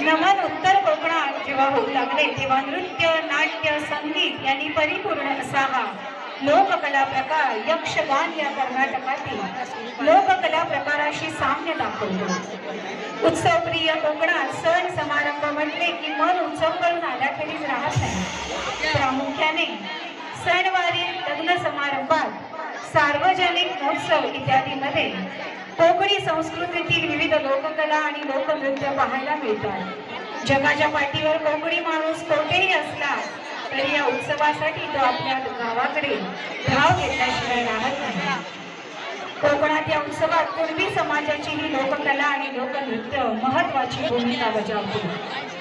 नमन उत्तर कोकणात जेव्हा होऊ लागले तेव्हा नृत्य नाट्य संगीत यांनी परिपूर्ण असा हा लोककला प्रकार यक्षगान या कर्नाटकातील लोककला प्रकाराशी साम्य दाखवतो। उत्सवप्रिय कोकणात सण समारंभ म्हटले की मन उत्सव करून आल्याखेरीज राहत नाही। प्रामुख्याने सणवारी लग्न समारंभात सार्वजनिक महोत्सव इत्यादीमध्ये कोकणी संस्कृतीतील विविध लोककला आणि लोकनृत्य पाहायला मिळतात। जगाच्या पाठीवर कोकणी माणूस कोठेही असला तरी या उत्सवासाठी तो आपल्या गावाकडे धाव घेतल्याशिवाय राहत नाही। कोकणात या उत्सवात कुणबी समाजाची ही लोककला आणि लोकनृत्य महत्त्वाची भूमिका बजावते।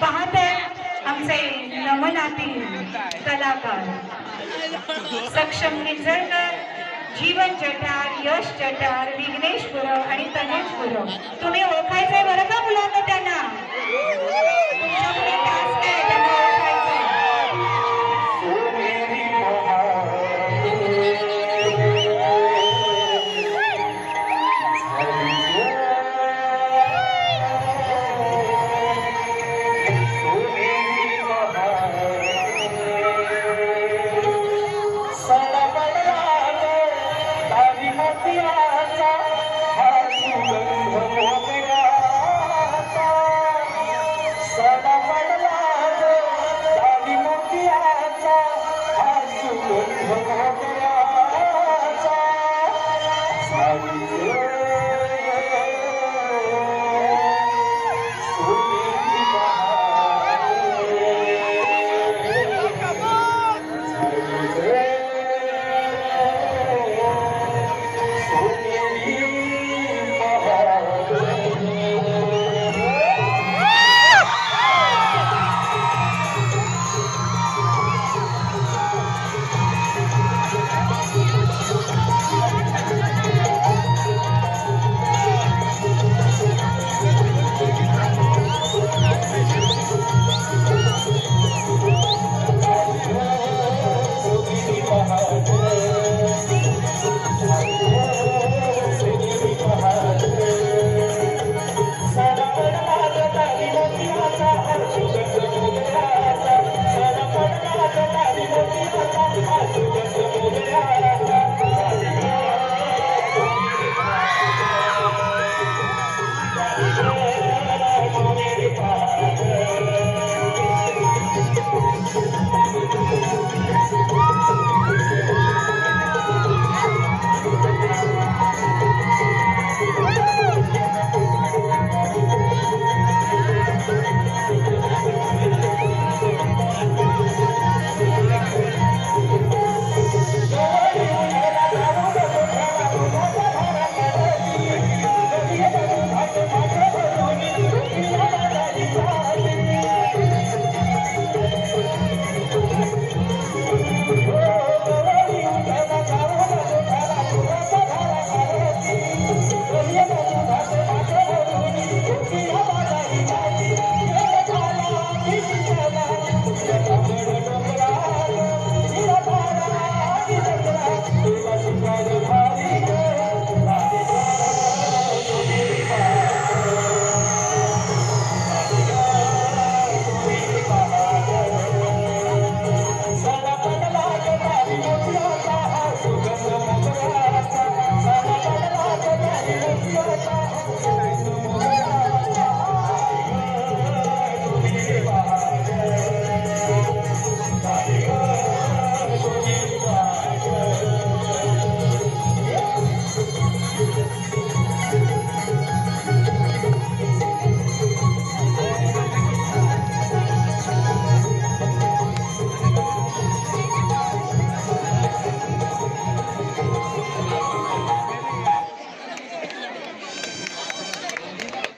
पाहते आमचे नमनातील कलाकार सक्षम निंजळकर, जीवन जठार, यश जठार, विघ्नेश गुरव आणि तनेश गुरव। तुम्ही